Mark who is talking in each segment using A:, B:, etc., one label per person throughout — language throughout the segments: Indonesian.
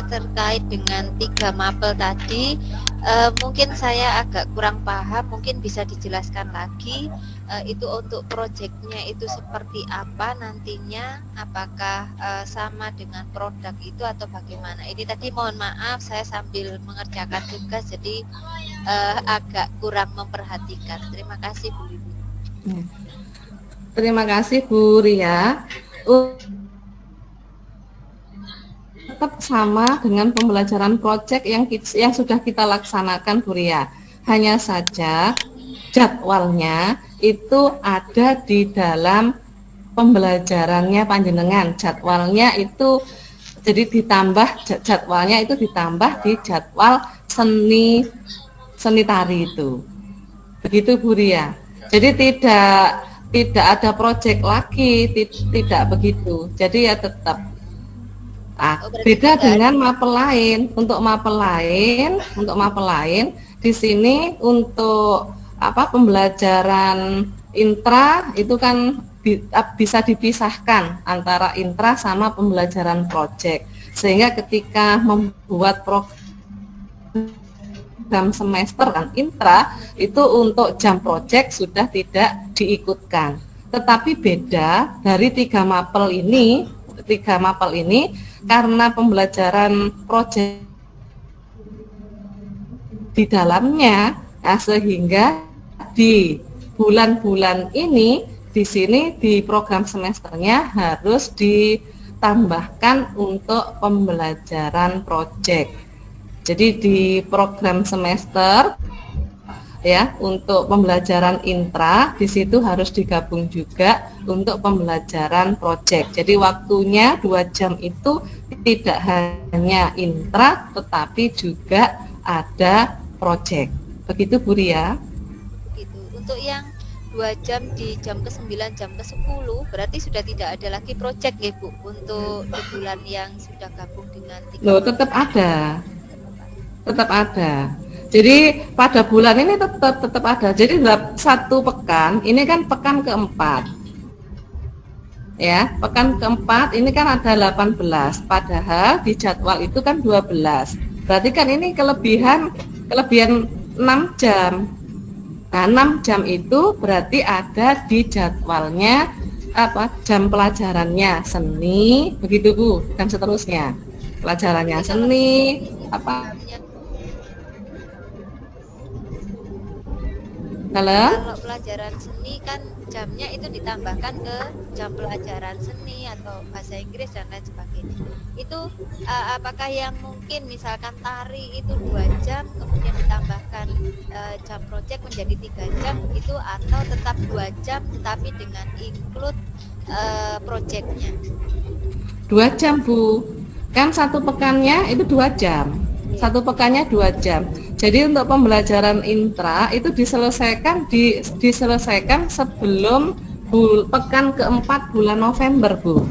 A: terkait dengan 3 mapel tadi, mungkin saya agak kurang paham, mungkin bisa dijelaskan lagi, itu untuk proyeknya itu seperti apa nantinya, apakah, sama dengan produk itu atau bagaimana? Ini tadi mohon maaf saya sambil mengerjakan tugas jadi, agak kurang memperhatikan. Terima kasih Bu Lili.
B: Terima kasih Bu Ria. Tetap sama dengan pembelajaran proyek yang sudah kita laksanakan Bu Ria. Hanya saja jadwalnya itu ada di dalam pembelajarannya panjenengan. Jadwalnya itu jadi jadwalnya itu ditambah di jadwal seni tari itu. Begitu Bu Ria. Jadi tidak ada proyek lagi, tidak begitu. Jadi ya tetap beda dengan mapel lain. Untuk mapel lain di sini untuk pembelajaran intra itu kan bisa dipisahkan antara intra sama pembelajaran proyek. Sehingga ketika membuat program semester kan intra itu untuk jam proyek sudah tidak diikutkan. Tetapi beda dari 3 mapel ini karena pembelajaran proyek di dalamnya, sehingga di bulan-bulan ini di sini di program semesternya harus ditambahkan untuk pembelajaran proyek. Jadi di program semester ya untuk pembelajaran intra di situ harus digabung juga untuk pembelajaran proyek. Jadi waktunya 2 jam itu tidak hanya intra tetapi juga ada proyek. Begitu Bu Ria?
A: Begitu. Untuk yang 2 jam di jam ke-9, jam ke-10 berarti sudah tidak ada lagi proyek ya Bu untuk di bulan yang sudah gabung dengan 3
B: Loh, tetap ada. Tetap ada. Jadi pada bulan ini tetap ada. Jadi satu pekan, ini kan pekan keempat. Ya, pekan keempat ini kan ada 18. Padahal di jadwal itu kan 12. Berarti kan ini kelebihan 6 jam. Nah, 6 jam itu berarti ada di jadwalnya jam pelajarannya seni, begitu Bu, dan seterusnya. Pelajarannya seni,
A: Kalau pelajaran seni kan jamnya itu ditambahkan ke jam pelajaran seni atau bahasa Inggris dan lain sebagainya. Itu apakah yang mungkin misalkan tari itu 2 jam kemudian ditambahkan jam proyek menjadi 3 jam itu atau tetap 2 jam tetapi dengan include proyeknya?
B: 2 jam Bu. Kan satu pekannya itu 2 jam. Satu pekannya 2 jam. Jadi untuk pembelajaran intra itu diselesaikan sebelum pekan keempat bulan November Bu.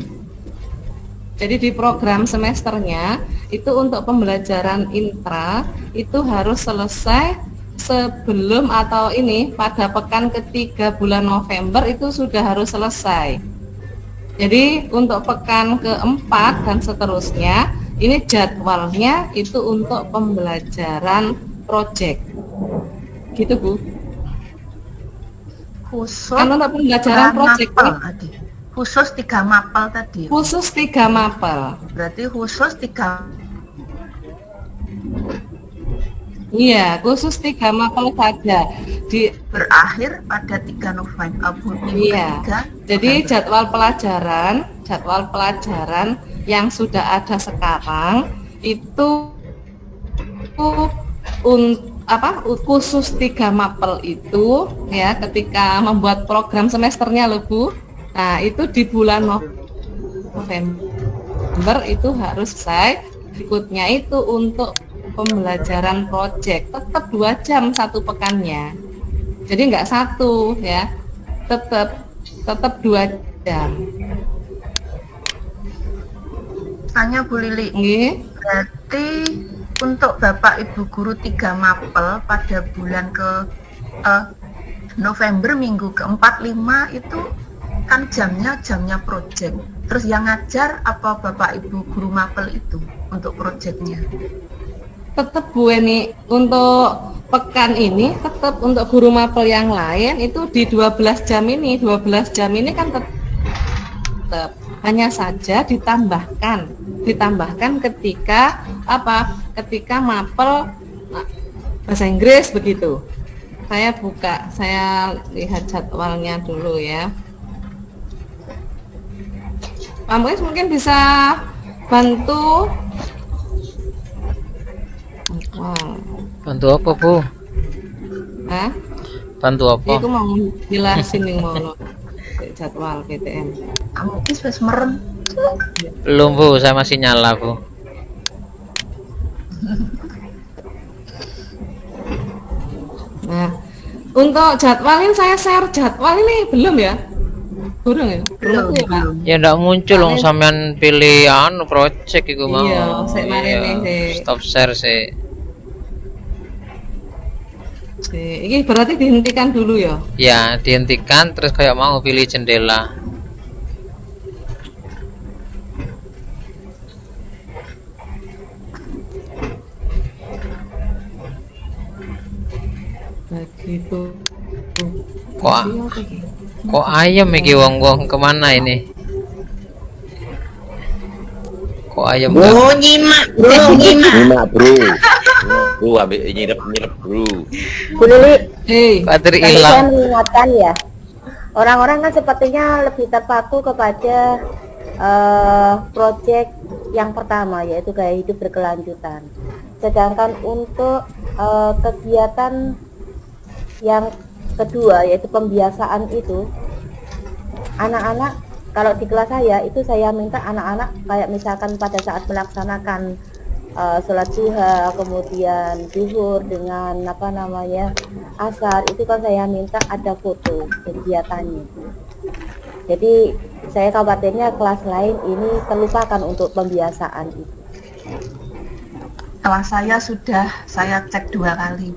B: Jadi di program semesternya itu untuk pembelajaran intra itu harus selesai sebelum atau ini pada pekan ketiga bulan November itu sudah harus selesai. Jadi untuk pekan keempat dan seterusnya ini jadwalnya itu untuk pembelajaran proyek. Gitu Bu.
C: Khusus
B: kan untuk pembelajaran proyek
C: khusus 3 mapel tadi.
B: Khusus 3 mapel.
C: Berarti khusus 3.
B: Iya, khusus 3 mapel saja.
C: Berakhir pada 3 November.
B: Iya. Jadi jadwal pelajaran yang sudah ada sekarang itu khusus 3 mapel itu ya ketika membuat program semesternya loh Bu. Nah, itu di bulan November itu harus selesai. Berikutnya itu untuk pembelajaran proyek tetap 2 jam satu pekannya. Jadi enggak satu ya. Tetap 2 jam.
C: Tanya Bu Lili. Berarti untuk Bapak Ibu guru 3 mapel pada bulan November minggu ke-4, 5 itu kan jamnya proyek. Terus yang ngajar apa Bapak Ibu guru mapel itu? untuk proyeknya?
B: Tetap Bu Eni, untuk pekan ini tetap untuk guru mapel yang lain itu di 12 jam ini. 12 jam ini kan tetap hanya saja ditambahkan ketika apa? Ketika mapel bahasa Inggris begitu. Saya lihat jadwalnya dulu ya. Pak Muiz mungkin bisa bantu.
D: Bantu apa, Bu?
B: Hah?
D: Bantu apa?
B: Aku mau jelasin nih mau jadwal PTN.
C: Kamu wis merem.
D: Belum, Bu, saya masih nyala, Bu.
B: Nah, untuk jadwal ini saya share jadwal ini belum ya? Belum ya? Belum ya, Pak?
D: Ya ndak muncul dong sampean pilih anu project iku mau.
B: Iya, saya mari nih.
D: Stop share sih.
B: Ini berarti dihentikan dulu ya?
D: Ya, dihentikan terus kayak mau pilih jendela.
B: Begitu.
D: Kok ayam iki wong-wong kemana ini? Kok ayam kan?
C: Oh, nyimak, bro, nyimak.
E: Nyimak bro, bro habis nyirep bro.
F: Bu Lili,
D: Baterai
F: tadi saya
D: hilang.
F: mengingatkan ya, orang-orang kan sepertinya lebih terpaku kepada proyek yang pertama, yaitu gaya hidup berkelanjutan. Sedangkan untuk kegiatan yang kedua, yaitu pembiasaan itu, anak-anak kalau di kelas saya itu saya minta anak-anak kayak misalkan pada saat melaksanakan sholat duha, kemudian zuhur dengan asar, itu kan saya minta ada foto kegiatannya. Jadi saya khawatirnya kelas lain ini terlupakan untuk pembiasaan itu.
C: Kelas saya sudah saya cek 2 kali.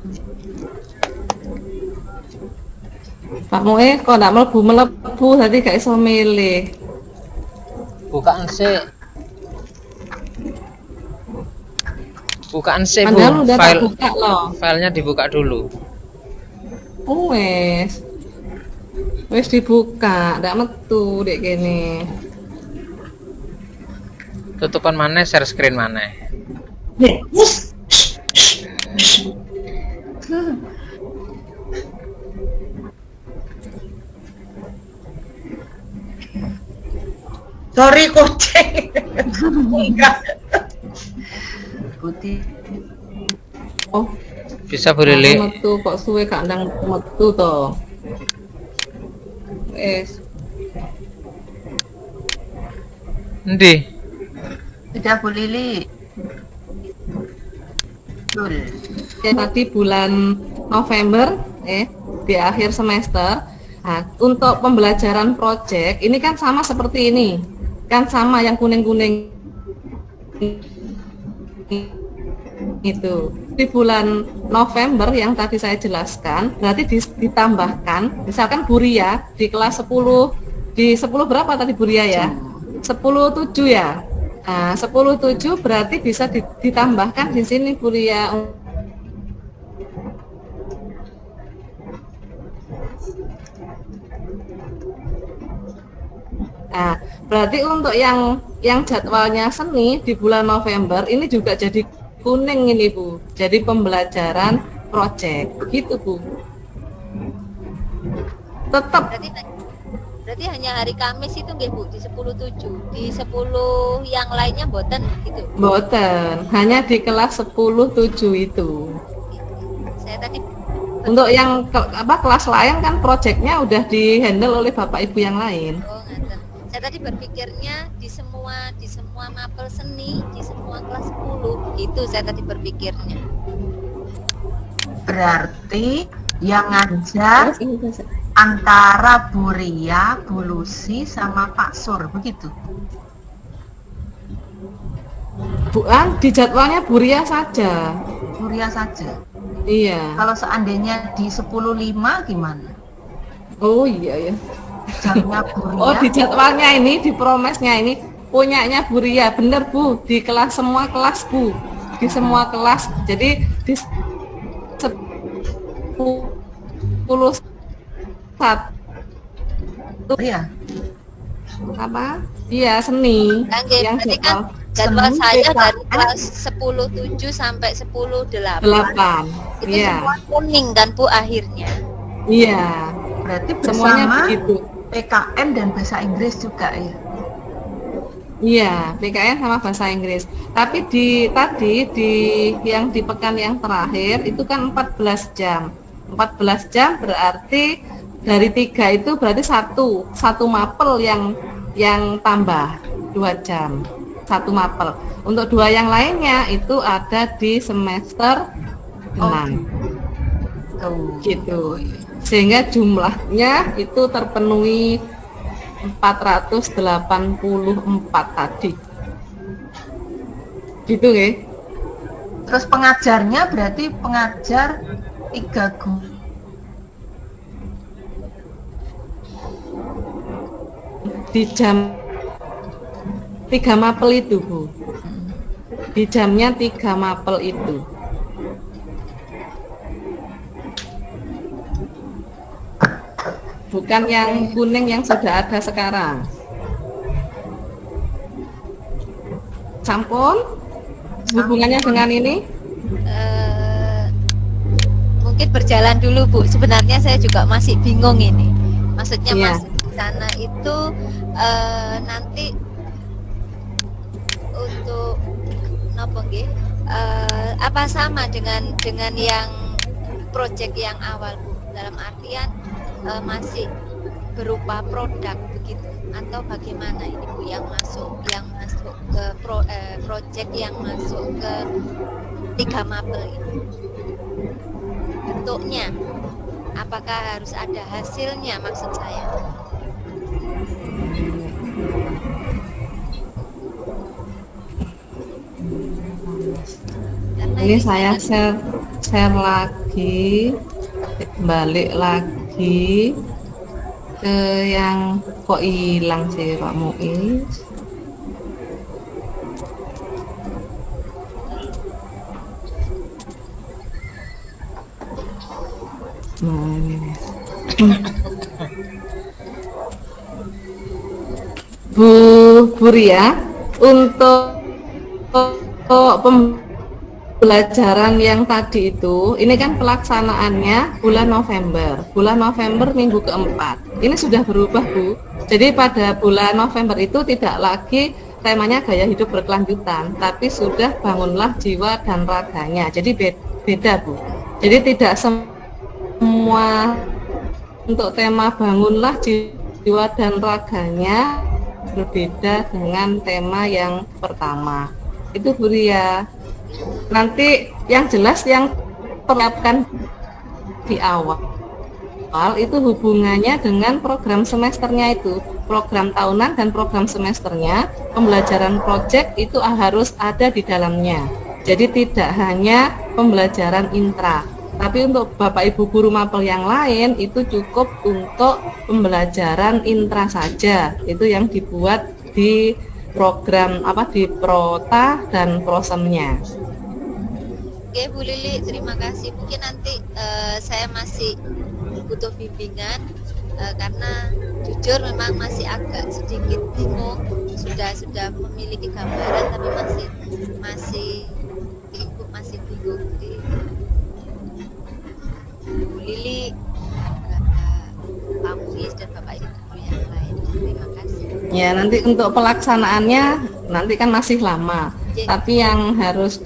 B: Pak Muiz kok ndak melebu tadi gak iso milih.
D: Bukaan sih. Bukaan sih, Bu.
B: Padahal udah tak buka loh.
D: Filenya dibuka dulu.
B: Wes dibuka, ndak metu dek kene.
D: Tutupan mana, share screen mana?
C: Sorry kucing. Enggak. Putih.
B: Oh,
D: Bisa Bu Lili.
B: metu kok suwe gak ndang metu to. Wes,
D: Endi?
C: Sudah Bu Lili. Betul.
B: tadi bulan November di akhir semester. Nah, untuk pembelajaran project ini kan sama seperti ini. Kan sama yang kuning-kuning itu. Di bulan November yang tadi saya jelaskan, berarti ditambahkan misalkan Buria di kelas 10, di 10 berapa tadi Buria ya? 10/7 ya. Nah, 10/7 berarti bisa ditambahkan di sini Buria. Nah, berarti untuk yang jadwalnya seni di bulan November ini juga jadi kuning ini Bu. Jadi pembelajaran project, gitu Bu. Tetap.
A: Berarti hanya hari Kamis itu nggih Bu di 10/7. Di 10 yang lainnya mboten gitu.
B: Mboten, hanya di kelas 10/7 itu.
A: Saya tadi
B: Untuk yang kelas lain kan projectnya udah di-handle oleh Bapak Ibu yang lain.
A: oh ngaten. Saya tadi berpikirnya di semua mapel seni, di semua kelas 10 gitu saya tadi berpikirnya.
C: Berarti yang ngajar antara Bu Ria, Bu Lucy, sama Pak Sur, begitu?
B: Bukan, di jadwalnya Buria saja.
C: Bu Ria saja.
B: Iya.
C: Kalau seandainya di 10.5 gimana?
B: Oh iya ya.
C: Jamnya Bu Ria.
B: Oh di jadwalnya ini, di promesnya ini punyanya Bu Ria, bener Bu, di kelas semua kelas Bu, di semua kelas. Jadi di 10 satu
C: Iya.
B: apa? Iya, seni
A: Oke,
B: yang
A: berarti kan
B: jadwal
A: jadwal saya
C: PKN.
A: dari kelas 10.7 sampai 10.8
B: 8.
A: itu
B: Iya.
A: semua kuning kan Bu akhirnya.
B: Iya.
C: Berarti
B: Semuanya
C: bersama
B: begitu.
C: PKN dan bahasa Inggris juga ya.
B: Iya, PKN sama bahasa Inggris. Tapi tadi yang di pekan yang terakhir itu kan 14 jam. 14 jam berarti dari 3 itu berarti satu mapel yang tambah 2 jam. Satu mapel. Untuk 2 yang lainnya itu ada di semester 6. Gitu. Sehingga jumlahnya itu terpenuhi 484 tadi. Gitu ya.
C: Terus pengajarnya berarti pengajar 3 guru.
B: Di jam 3 mapel itu Bu. Di jamnya 3 mapel itu. Bukan yang kuning yang sudah ada sekarang. Sampun? Hubungannya dengan ini?
A: Mungkin berjalan dulu Bu. Sebenarnya saya juga masih bingung ini. Maksudnya
B: Iya.
A: masuk di sana itu nanti untuk nopo nggih? Apa sama dengan yang proyek yang awal Bu? Dalam artian masih berupa produk begitu atau bagaimana ini Bu yang masuk ke proyek yang masuk ke 3 mapel ini? Bentuknya apakah harus ada hasilnya maksud saya? Karena
B: Ini saya share lagi, balik lagi ke yang kok hilang sih Pak Muiz. Nah, ini nih. Bu Ria, untuk pembelajaran yang tadi itu, ini kan pelaksanaannya bulan November. Bulan November minggu keempat. Ini sudah berubah Bu. Jadi pada bulan November itu tidak lagi temanya gaya hidup berkelanjutan, tapi sudah bangunlah jiwa dan raganya. Jadi beda Bu. Jadi tidak semua untuk tema bangunlah jiwa dan raganya berbeda dengan tema yang pertama. Itu Bu Ria. Nanti yang jelas yang persiapkan di awal itu hubungannya dengan program semesternya itu, program tahunan dan program semesternya. Pembelajaran proyek itu harus ada di dalamnya. Jadi tidak hanya pembelajaran intra, tapi untuk Bapak Ibu guru mapel yang lain itu cukup untuk pembelajaran intra saja. Itu yang dibuat di program di prota dan prosemnya.
A: Oke Bu Lili, terima kasih. Mungkin nanti saya masih butuh bimbingan karena jujur memang masih agak sedikit bingung. Sudah memiliki gambaran tapi masih bingung. Bu Lili, Pak Muiz dan Bapak Ibu yang lain. Terima kasih.
B: Ya, nanti untuk pelaksanaannya nanti kan masih lama. Tapi yang harus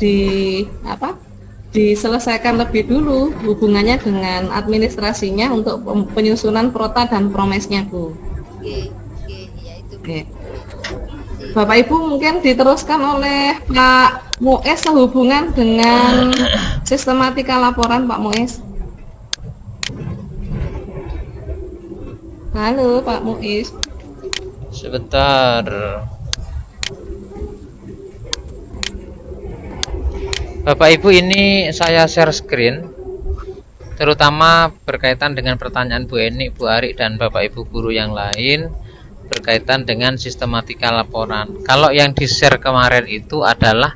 B: diselesaikan lebih dulu hubungannya dengan administrasinya untuk penyusunan prota dan promesnya Bu.
A: Oke, ya itu.
B: Oke. Bapak Ibu mungkin diteruskan oleh Pak Muiz sehubungan dengan sistematika laporan Pak Muiz. Halo Pak Muiz.
D: Sebentar. Bapak Ibu, ini saya share screen terutama berkaitan dengan pertanyaan Bu Eni, Bu Ari dan Bapak Ibu guru yang lain berkaitan dengan sistematika laporan. Kalau yang di-share kemarin itu adalah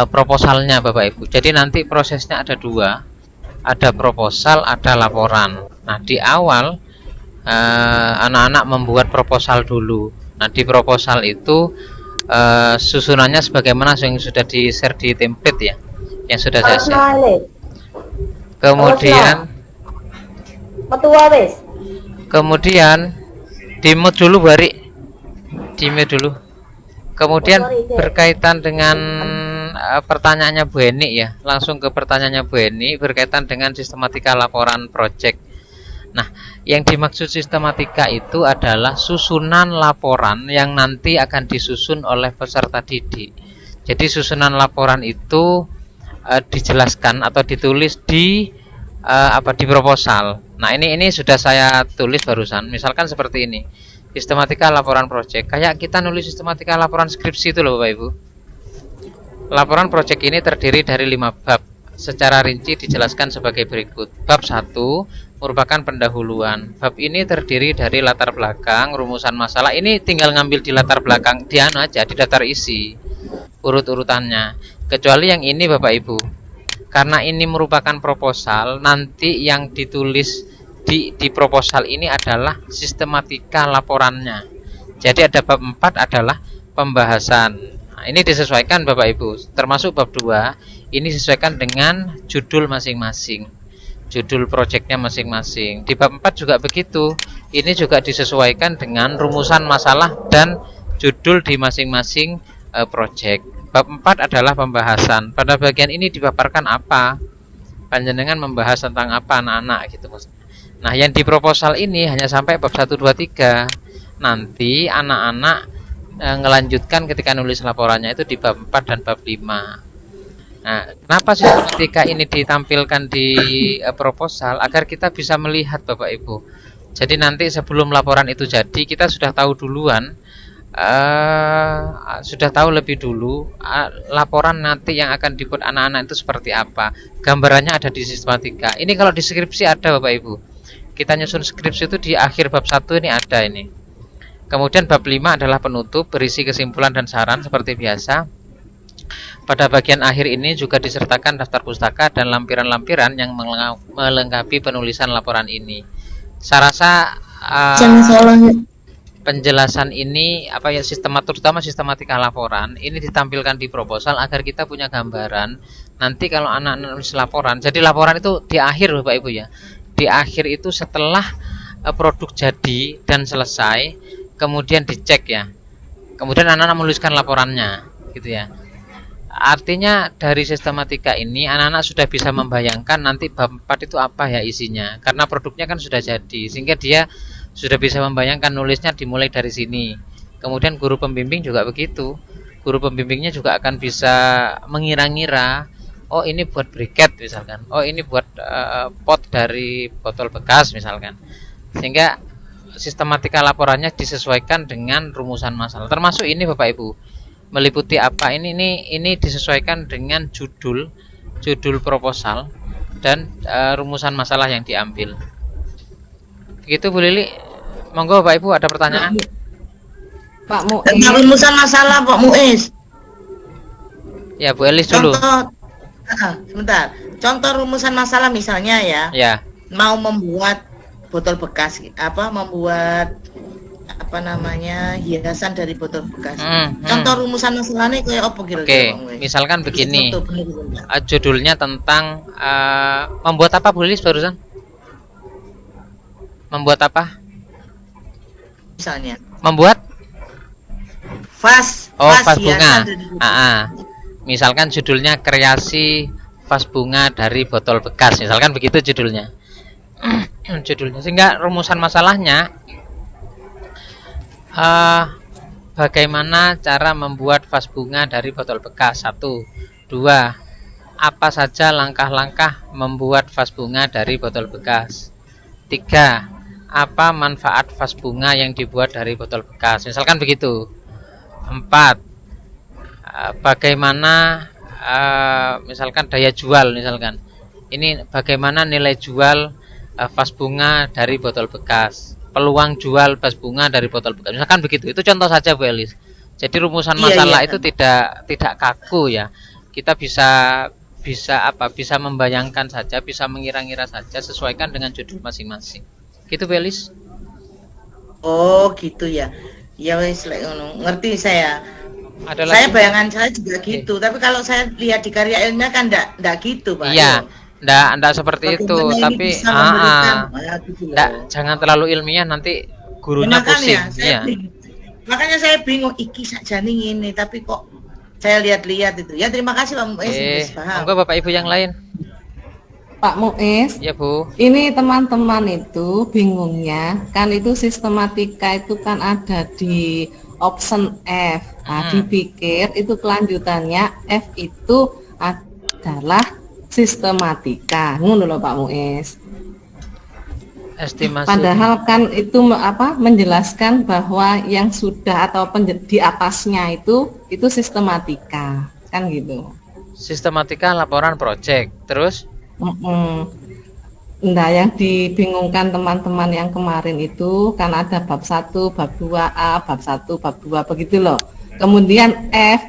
D: proposalnya Bapak Ibu. Jadi nanti prosesnya ada dua, ada proposal, ada laporan. Nah, di awal anak-anak membuat proposal dulu. Nah, di proposal itu susunannya sebagaimana yang sudah di-share di template ya, yang sudah saya share. Kemudian di mute dulu Bari, di mute dulu. Kemudian berkaitan dengan pertanyaannya Bu Eni ya, langsung ke pertanyaannya Bu Eni berkaitan dengan sistematika laporan project. Nah, yang dimaksud sistematika itu adalah susunan laporan yang nanti akan disusun oleh peserta didik. Jadi susunan laporan itu dijelaskan atau ditulis di di proposal. Nah, ini sudah saya tulis barusan. Misalkan seperti ini. Sistematika laporan project. Kayak kita nulis sistematika laporan skripsi itu loh Bapak Ibu. Laporan project ini terdiri dari 5 bab. Secara rinci dijelaskan sebagai berikut. Bab 1 merupakan pendahuluan. Bab ini terdiri dari latar belakang, rumusan masalah. Ini tinggal ngambil di latar belakang, di aja, di daftar isi. Urut-urutannya. Kecuali yang ini Bapak Ibu. Karena ini merupakan proposal, nanti yang ditulis di proposal ini adalah sistematika laporannya. Jadi ada bab 4 adalah pembahasan. Nah, ini disesuaikan Bapak Ibu. Termasuk bab 2, ini disesuaikan dengan judul masing-masing. Judul proyeknya masing-masing. Di bab 4 juga begitu. Ini juga disesuaikan dengan rumusan masalah dan judul di masing-masing proyek. Bab 4 adalah pembahasan. Pada bagian ini dipaparkan apa? Panjenengan membahas tentang apa anak-anak gitu Mas. Nah, yang di proposal ini hanya sampai bab 1 2 3. Nanti anak-anak ngelanjutkan ketika nulis laporannya itu di bab 4 dan bab 5. Nah, kenapa sistematika ini ditampilkan di proposal? Agar kita bisa melihat Bapak Ibu. Jadi nanti sebelum laporan itu jadi, kita sudah tahu duluan, sudah tahu lebih dulu laporan nanti yang akan dibuat anak-anak itu seperti apa. Gambarannya ada di sistematika. Ini kalau di skripsi ada Bapak Ibu. Kita nyusun skripsi itu di akhir bab 1 ini ada ini. Kemudian bab 5 adalah penutup, berisi kesimpulan dan saran seperti biasa. Pada bagian akhir ini juga disertakan daftar pustaka dan lampiran-lampiran yang melengkapi penulisan laporan ini. Saya rasa penjelasan ini terutama sistematika laporan ini ditampilkan di proposal agar kita punya gambaran nanti kalau anak-anak nulis laporan. Jadi laporan itu di akhir Bapak Ibu ya. Di akhir itu setelah produk jadi dan selesai, kemudian dicek ya. Kemudian anak-anak menuliskan laporannya gitu ya. Artinya dari sistematika ini anak-anak sudah bisa membayangkan nanti bab 4 itu apa ya isinya. Karena produknya kan sudah jadi, sehingga dia sudah bisa membayangkan nulisnya dimulai dari sini. Kemudian guru pembimbing juga begitu. Guru pembimbingnya juga akan bisa mengira-ngira, oh ini buat briket misalkan, oh ini buat pot dari botol bekas misalkan. Sehingga sistematika laporannya disesuaikan dengan rumusan masalah. Termasuk ini Bapak Ibu. Meliputi apa ini disesuaikan dengan judul proposal dan rumusan masalah yang diambil. Begitu Bu Lili. Monggo Bapak Ibu ada pertanyaan?
B: Pak Muiz.
C: Tentang rumusan masalah Pak Muiz.
D: Ya Bu Elis dulu.
C: Sebentar. Contoh rumusan masalah misalnya ya.
D: Ya.
C: Mau membuat botol bekas, membuat hiasan dari botol bekas. Contoh rumusan masalahnya kayak apa kira-kira?
D: Oke, misalkan begini. Judulnya tentang membuat apa Bu Lilis barusan? Membuat apa?
C: Misalnya.
D: Membuat
C: vas
D: bunga. Misalkan judulnya kreasi vas bunga dari botol bekas. Misalkan begitu judulnya. Sehingga rumusan masalahnya bagaimana cara membuat vas bunga dari botol bekas? 1, 2. Apa saja langkah-langkah membuat vas bunga dari botol bekas? 3. Apa manfaat vas bunga yang dibuat dari botol bekas? Misalkan begitu. 4. Bagaimana misalkan daya jual misalkan. Ini bagaimana nilai jual vas bunga dari botol bekas. peluang jual vas bunga dari botol bekas. Misalkan begitu. Itu contoh saja Bu Elis. Jadi rumusan
C: Iya,
D: masalah
C: iya.
D: itu tidak kaku ya. Kita bisa membayangkan saja, bisa mengira-ngira saja, sesuaikan dengan judul masing-masing. Gitu Bu Elis.
C: Oh gitu ya. Ya wes lek ngono. Ngerti saya.
D: Ada
C: Saya
D: lagi?
C: bayangan saya juga gitu. Tapi kalau saya lihat di karya ilmiah kan enggak gitu, Pak.
D: Iya, enggak seperti itu,
C: Bagaimana ini
D: tapi
C: bisa memberikan gitu loh.
D: jangan terlalu ilmiah nanti gurunya pusing. Iya.
C: Makanya saya bingung iki sakjane ngene tapi kok saya lihat-lihat itu. Ya terima kasih Pak Muiz, wis paham.
D: Monggo Bapak Ibu yang lain.
B: Pak Muiz,
D: Ya Bu.
B: ini teman-teman itu bingungnya kan itu sistematika itu kan ada di option F. Nah, dipikir itu kelanjutannya F itu adalah sistematika. Ngono lho Pak Muiz.
D: Estimasi.
B: Padahal kan itu menjelaskan bahwa yang sudah atau di atasnya itu sistematika kan gitu.
D: Sistematika laporan project. Terus
B: Nah, yang dibingungkan teman-teman yang kemarin itu kan ada bab 1, bab 2A, bab 1, bab 2 begitu loh. Kemudian F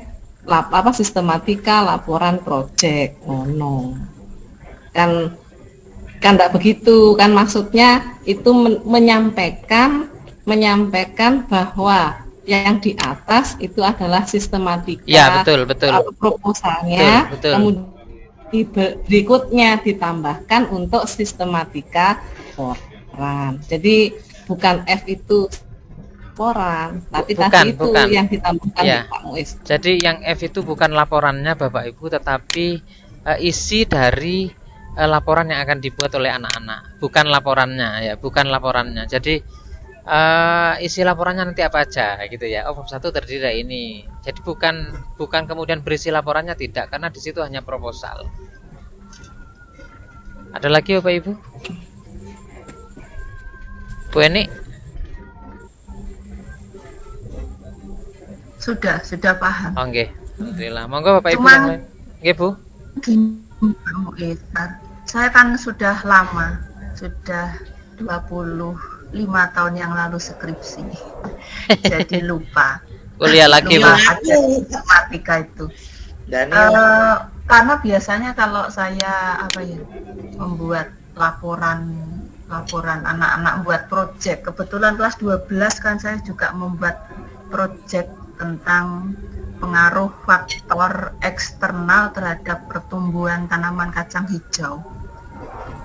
B: sistematika laporan project. Oh no. Kan enggak begitu kan, maksudnya itu menyampaikan bahwa yang di atas itu adalah sistematika.
D: Ya, betul.
B: Proposalnya.
D: Betul.
B: Kemudian berikutnya ditambahkan untuk sistematika laporan. Jadi bukan F itu laporan, tapi tadi itu yang ditambahkan
D: ya.
B: Pak Muiz.
D: Jadi yang F itu bukan laporannya Bapak Ibu, tetapi isi dari laporan yang akan dibuat oleh anak-anak, bukan laporannya ya, bukan laporannya. Jadi isi laporannya nanti apa aja gitu ya. Oh, bab 1 terdiri dari ini. Jadi bukan kemudian berisi laporannya, tidak, karena di situ hanya proposal. Ada lagi Bapak Ibu? Bu Eni?
C: Sudah paham.
D: Oke. Alhamdulillah. Monggo Bapak Ibu
C: Cuman-
D: yang lain. Nggih, Bu.
C: Pak Muiz, saya kan sudah lama, sudah 25 tahun yang lalu skripsi. Jadi lupa.
D: Kuliah lagi, Bu.
C: Lupa ada sistematika itu. Karena biasanya kalau saya membuat laporan anak-anak buat project, kebetulan kelas 12 kan saya juga membuat project tentang pengaruh faktor eksternal terhadap pertumbuhan tanaman kacang hijau.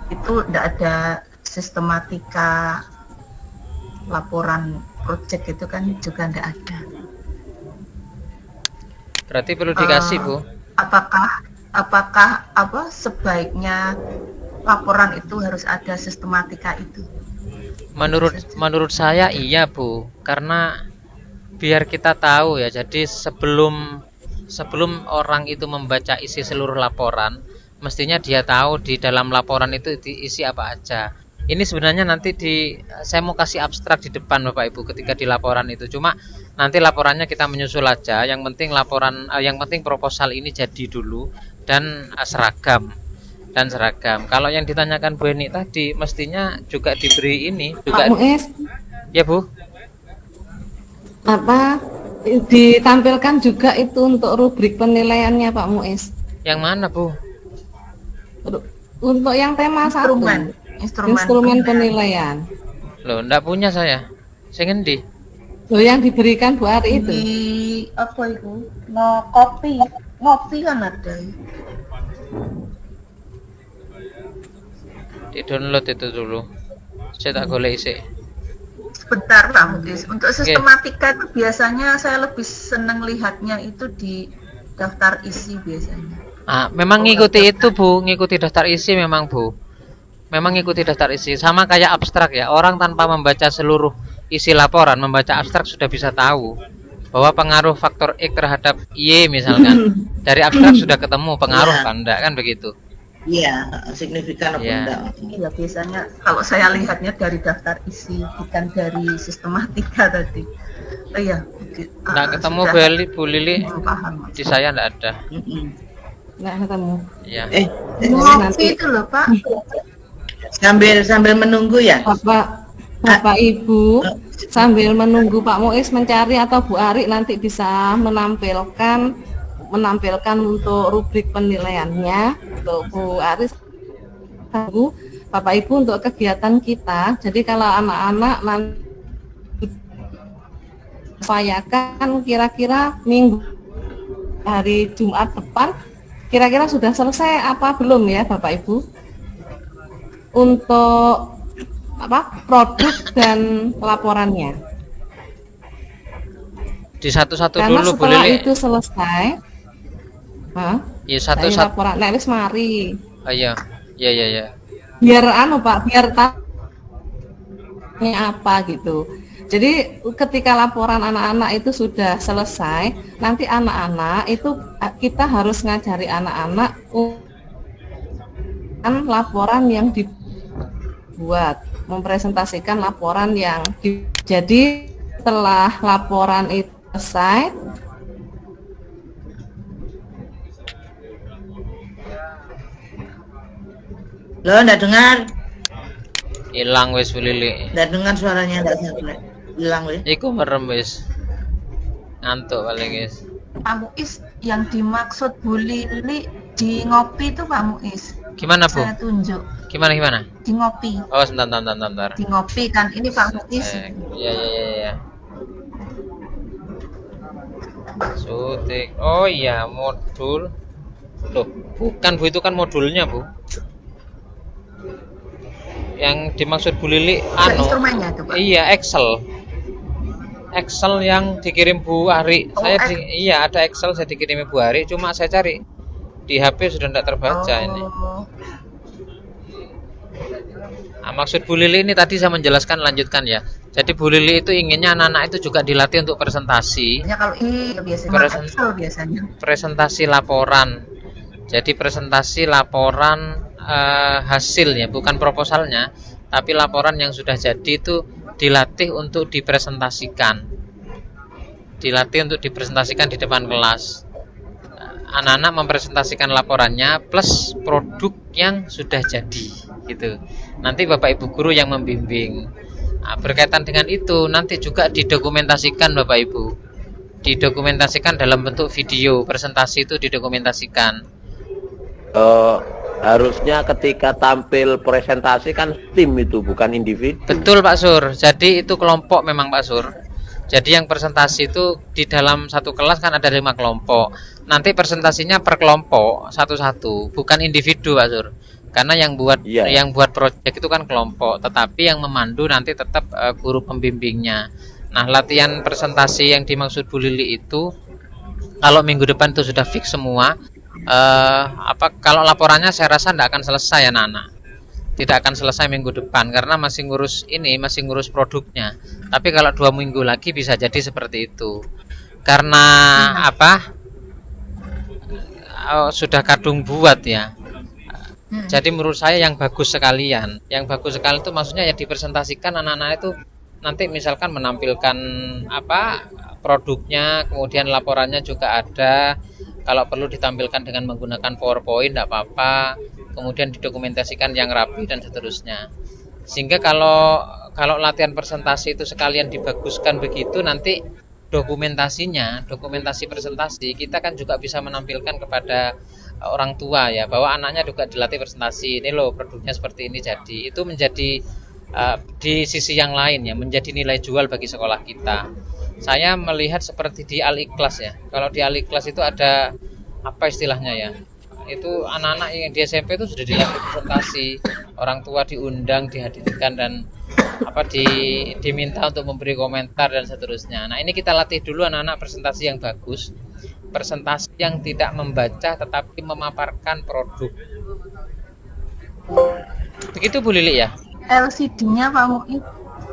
C: Itu tidak ada sistematika laporan project, itu kan juga tidak ada.
D: Berarti perlu dikasih, Bu.
C: Apakah sebaiknya laporan itu harus ada sistematika itu?
D: Menurut saya iya, Bu. Karena biar kita tahu ya. Jadi sebelum orang itu membaca isi seluruh laporan, mestinya dia tahu di dalam laporan itu diisi apa aja. Ini sebenarnya nanti saya mau kasih abstrak di depan Bapak Ibu ketika di laporan itu. Cuma nanti laporannya kita menyusul aja. Yang penting proposal ini jadi dulu dan seragam. Kalau yang ditanyakan Bu Eni tadi mestinya juga diberi ini juga.
B: Pak Muiz,
D: Ya, Bu.
B: Ditampilkan juga itu untuk rubrik penilaiannya Pak Muiz.
D: Yang mana, Bu?
B: Untuk yang tema 1. Instrumen penilaian.
D: Loh, enggak punya saya. Sing endi?
B: Loh, yang diberikan Bu Ari itu.
C: Di apa itu? Ngopi kan ada.
D: Di download itu dulu. Saya tak golek isik.
C: Sebentar Pak Muiz. Untuk sistematika itu biasanya saya lebih senang lihatnya itu di daftar isi biasanya.
D: Memang ngikuti itu, Bu, ngikuti daftar isi memang, Bu. Memang ngikuti daftar isi, sama kayak abstrak ya. Orang tanpa membaca seluruh isi laporan, membaca abstrak sudah bisa tahu bahwa pengaruh faktor X terhadap Y misalkan. Dari abstrak sudah ketemu pengaruh kan, enggak kan begitu?
C: Iya, signifikan apa enggak? Iya, biasanya kalau saya lihatnya dari daftar isi, bukan dari sistematika tadi. Oh iya,
D: enggak ketemu Bu Lili.
C: Paham.
D: Di saya enggak ada.
B: Enggak ketemu.
D: Iya.
C: Ngopi itu loh Pak. Sambil menunggu ya.
B: Bapak Bapak Ibu sambil menunggu Pak Muiz mencari atau Bu Ari nanti bisa menampilkan untuk rubrik penilaiannya untuk Bu Ari, Bu, Bapak Ibu untuk kegiatan kita. Jadi kalau anak-anak nanti upayakan kira-kira minggu hari Jumat depan kira-kira sudah selesai apa belum ya Bapak Ibu untuk produk dan laporannya.
D: Di satu-satu
B: Karena
D: dulu
B: setelah
D: boleh.
B: itu selesai,
D: Ya satu-satu.
B: laporan. Nah, wis mari.
D: Oh iya. Ya.
B: Biar Pak, biar tanya apa gitu. Jadi ketika laporan anak-anak itu sudah selesai, nanti anak-anak itu kita harus ngajari anak-anak laporan yang dibuat, mempresentasikan laporan yang jadi setelah laporan itu selesai,
C: Enggak dengar.
D: Hilang wis Bu Lili.
C: Enggak dengar suaranya, enggak sampai. Hilang wis.
D: Iku merem wis. Ngantuk paling guys.
G: Pak Muiz, yang dimaksud Bu Lili di ngopi itu Pak Muiz.
D: Gimana Bu?
G: Saya tunjuk.
D: Gimana?
G: Di ngopi.
D: Oh sebentar.
G: Di ngopi kan ini Pak Muiz.
D: Ya. Sutik. Oh iya, modul. Loh, bukan Bu, itu kan modulnya Bu. Yang dimaksud Bu Lili
G: Instrumennya itu Pak.
D: Iya, Excel yang dikirim Bu Ari. Iya, ada Excel saya dikirim Bu Ari, cuma saya cari di HP sudah tidak terbaca ini. Nah, maksud Bu Lili ini tadi saya menjelaskan, lanjutkan ya. Jadi Bu Lili itu inginnya anak-anak itu juga dilatih untuk presentasi.
G: Ya kalau ini biasanya Excel biasanya.
D: Presentasi laporan. Jadi presentasi laporan hasilnya, bukan proposalnya, tapi laporan yang sudah jadi itu dilatih untuk dipresentasikan. Dilatih untuk dipresentasikan di depan kelas. Anak-anak mempresentasikan laporannya plus produk yang sudah jadi gitu. Nanti Bapak Ibu guru yang membimbing. Nah, berkaitan dengan itu nanti juga didokumentasikan Bapak Ibu. Didokumentasikan dalam bentuk video, presentasi itu didokumentasikan.
E: Harusnya ketika tampil presentasi kan tim itu, bukan individu.
D: Betul Pak Sur. Jadi itu kelompok memang Pak Sur. Jadi yang presentasi itu di dalam satu kelas kan ada 5 kelompok. Nanti presentasinya per kelompok satu-satu, bukan individu Pak Sur. Karena yang buat proyek itu kan kelompok, tetapi yang memandu nanti tetap guru pembimbingnya. Nah, latihan presentasi yang dimaksud Bu Lili itu kalau minggu depan itu sudah fix semua. Kalau laporannya saya rasa tidak akan selesai anak-anak, tidak akan selesai minggu depan karena masih ngurus produknya. Tapi kalau 2 minggu lagi bisa jadi seperti itu karena sudah kadung buat ya. Jadi menurut saya yang bagus sekalian itu maksudnya yang dipresentasikan anak-anak itu nanti misalkan menampilkan produknya, kemudian laporannya juga ada. Kalau perlu ditampilkan dengan menggunakan PowerPoint tidak apa-apa, kemudian didokumentasikan yang rapi dan seterusnya. Sehingga kalau latihan presentasi itu sekalian dibaguskan begitu, nanti dokumentasi presentasi kita kan juga bisa menampilkan kepada orang tua ya, bahwa anaknya juga dilatih presentasi. Ini loh produknya seperti ini, jadi itu menjadi di sisi yang lain ya, menjadi nilai jual bagi sekolah kita. Saya melihat seperti di Al-Ikhlas ya. Kalau di Al-Ikhlas itu ada apa istilahnya ya? Itu anak-anak yang di SMP itu sudah dilatih presentasi, orang tua diundang, dihadirkan dan diminta untuk memberi komentar dan seterusnya. Nah, ini kita latih dulu anak-anak presentasi yang bagus, presentasi yang tidak membaca tetapi memaparkan produk. Begitu Bu Lili ya?
G: LCD-nya Pak Muiz.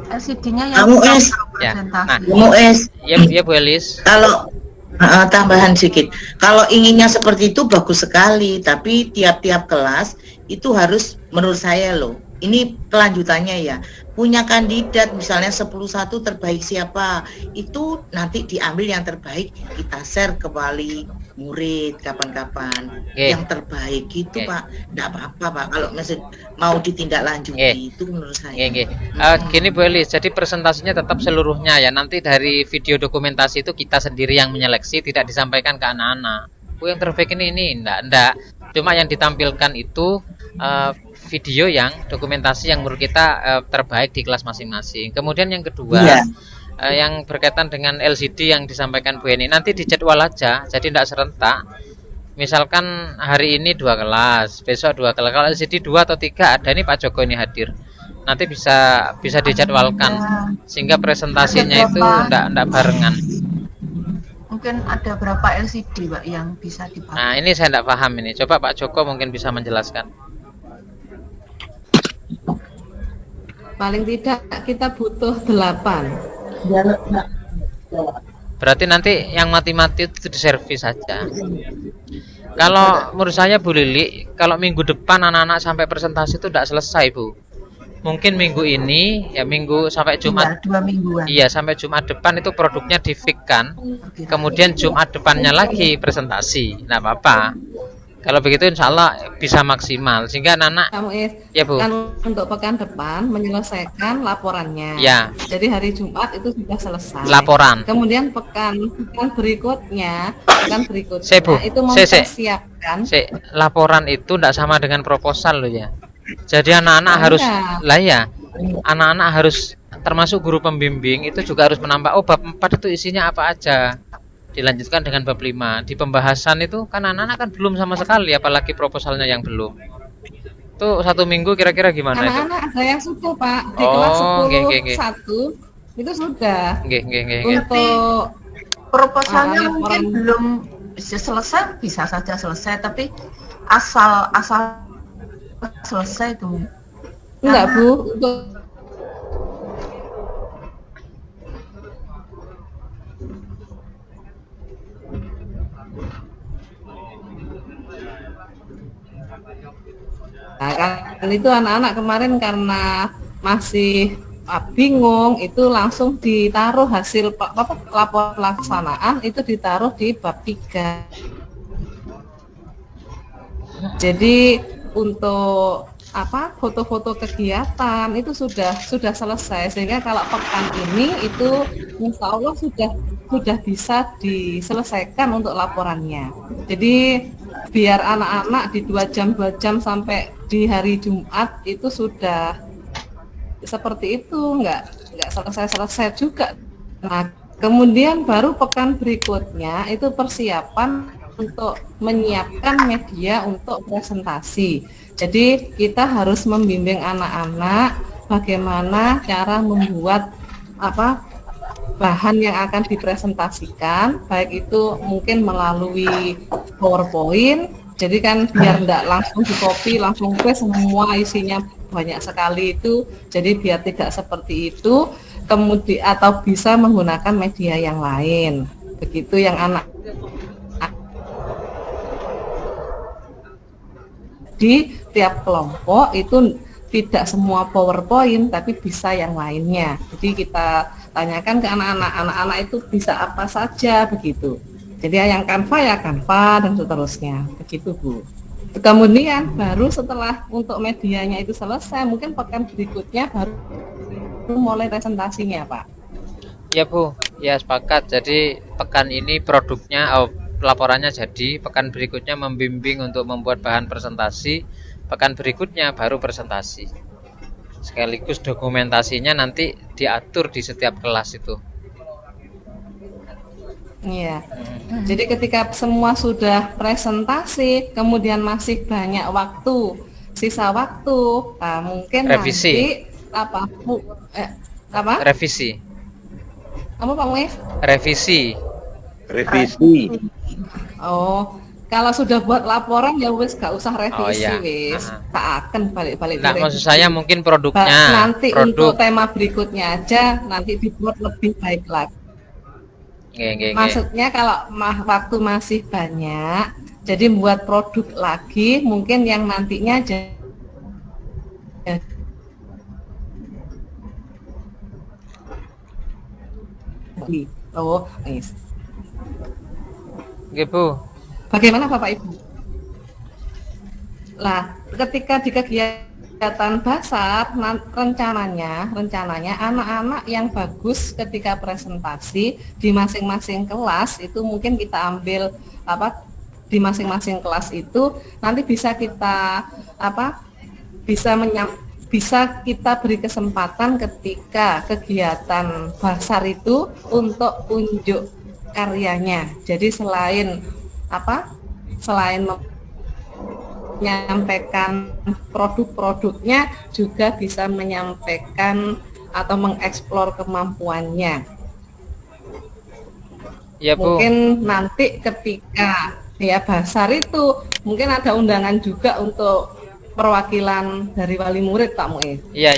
G: LCD-nya yang
C: Muiz.
D: Ya. Nah,
C: Muiz.
D: Ya Bu Elis.
C: Kalau tambahan sedikit, kalau inginnya seperti itu bagus sekali, tapi tiap-tiap kelas itu harus menurut saya loh. Ini kelanjutannya ya. Punya kandidat misalnya 10-1 terbaik siapa, itu nanti diambil yang terbaik, kita share ke wali murid kapan-kapan
D: Nggih.
C: yang terbaik itu
D: Nggih.
C: Pak. Enggak apa-apa Pak kalau mau ditindaklanjuti
D: Nggih.
C: itu menurut saya.
D: Nggih. Gini Bu Elis, jadi presentasinya tetap seluruhnya ya. Nanti dari video dokumentasi itu kita sendiri yang menyeleksi, tidak disampaikan ke anak-anak. Bu yang terbaik ini enggak. Cuma yang ditampilkan itu video yang dokumentasi yang menurut kita terbaik di kelas masing-masing. Kemudian yang kedua,
C: Iya.
D: yang berkaitan dengan LCD yang disampaikan Bu Eni, nanti dijadwal aja, jadi tidak serentak. Misalkan hari ini 2 kelas, besok 2 kelas. Kalau LCD 2 atau 3 ada, ini Pak Joko ini hadir. Nanti bisa dijadwalkan sehingga presentasinya itu enggak barengan.
G: Mungkin ada berapa LCD Pak yang bisa dipakai?
D: Nah, ini saya enggak paham ini. Coba Pak Joko mungkin bisa menjelaskan.
B: Paling tidak kita butuh 8.
D: Berarti nanti yang mati-mati itu diservis saja. Kalau menurut saya Bu Lili, kalau minggu depan anak-anak sampai presentasi itu tidak selesai Bu. Mungkin minggu ini, ya minggu sampai Jumat.
G: 2 mingguan.
D: Iya, sampai Jumat depan itu produknya di-fix-kan. Kemudian Jumat depannya lagi presentasi. Nah, apa-apa. Kalau begitu insya Allah bisa maksimal. Sehingga anak-anak,
B: Kamu
D: ya Bu.
B: kan untuk pekan depan menyelesaikan laporannya.
D: Ya.
B: Jadi hari Jumat itu sudah selesai.
D: Laporan.
B: Kemudian pekan berikutnya
D: Bu,
B: itu mempersiapkan.
D: Laporan itu tidak sama dengan proposal loh ya. Jadi anak-anak harus, lah ya, anak-anak harus termasuk guru pembimbing itu juga harus menambah. Oh, bab 4 itu isinya apa aja. Dilanjutkan dengan bab 5. Di pembahasan itu kan anak-anak kan belum sama sekali, apalagi proposalnya yang belum. Itu 1 minggu kira-kira gimana itu?
B: Anak-anak ada yang sudah Pak di
D: Oh,
B: kelas 10
D: nggih.
B: 1 itu sudah.
D: Nggih.
B: Untuk
G: Proposalnya
B: laporan.
G: mungkin belum bisa selesai, bisa saja selesai, tapi asal selesai itu.
B: enggak Bu, untuk Nah, kan itu anak-anak kemarin karena masih bingung, itu langsung ditaruh hasil lapor pelaksanaan itu ditaruh di bab 3. Jadi untuk foto-foto kegiatan itu sudah selesai, sehingga kalau pekan ini itu insya Allah sudah bisa diselesaikan untuk laporannya. Jadi biar anak-anak di 2 jam sampai di hari Jumat itu sudah seperti itu, nggak selesai juga. Nah, kemudian baru pekan berikutnya itu persiapan untuk menyiapkan media untuk presentasi. Jadi kita harus membimbing anak-anak bagaimana cara membuat bahan yang akan dipresentasikan, baik itu mungkin melalui PowerPoint. Jadi kan biar enggak langsung di copy, langsung paste semua isinya banyak sekali itu. Jadi biar tidak seperti itu, kemudian atau bisa menggunakan media yang lain. Begitu yang anak di tiap kelompok itu tidak semua PowerPoint tapi bisa yang lainnya. Jadi kita tanyakan ke anak-anak itu bisa apa saja begitu. Jadi yang Canva ya Canva dan seterusnya. Begitu Bu. Kemudian baru setelah untuk medianya itu selesai, mungkin pekan berikutnya baru mulai presentasinya Pak.
D: Ya Bu, ya sepakat. Jadi pekan ini produknya laporannya jadi, pekan berikutnya membimbing untuk membuat bahan presentasi, pekan berikutnya baru presentasi. Sekaligus dokumentasinya nanti diatur di setiap kelas itu.
B: Iya. Jadi ketika semua sudah presentasi, kemudian masih banyak waktu, sisa waktu, mungkin
D: revisi.
B: Nanti
D: Revisi.
B: Apa Pak Muif?
D: Revisi.
B: Oh, kalau sudah buat laporan ya wis gak usah revisi
D: iya.
B: wis. Tak akan balik-balik.
D: Nah, maksud saya mungkin produknya.
B: Nanti untuk tema berikutnya aja nanti dibuat lebih baik lagi. Maksudnya kalau waktu masih banyak, jadi buat produk lagi mungkin yang nantinya
D: Oke Bu,
B: Bagaimana Bapak Ibu? Lah, ketika di kegiatan dasar rencananya anak-anak yang bagus ketika presentasi di masing-masing kelas itu mungkin kita ambil di masing-masing kelas itu nanti bisa kita bisa kita beri kesempatan ketika kegiatan dasar itu untuk unjuk karyanya. Jadi selain menyampaikan produk-produknya juga bisa menyampaikan atau mengeksplor kemampuannya.
D: Ya, Bu.
B: Mungkin nanti ketika dasar itu mungkin ada undangan juga untuk perwakilan dari wali murid Pak Muiz.
D: Iya,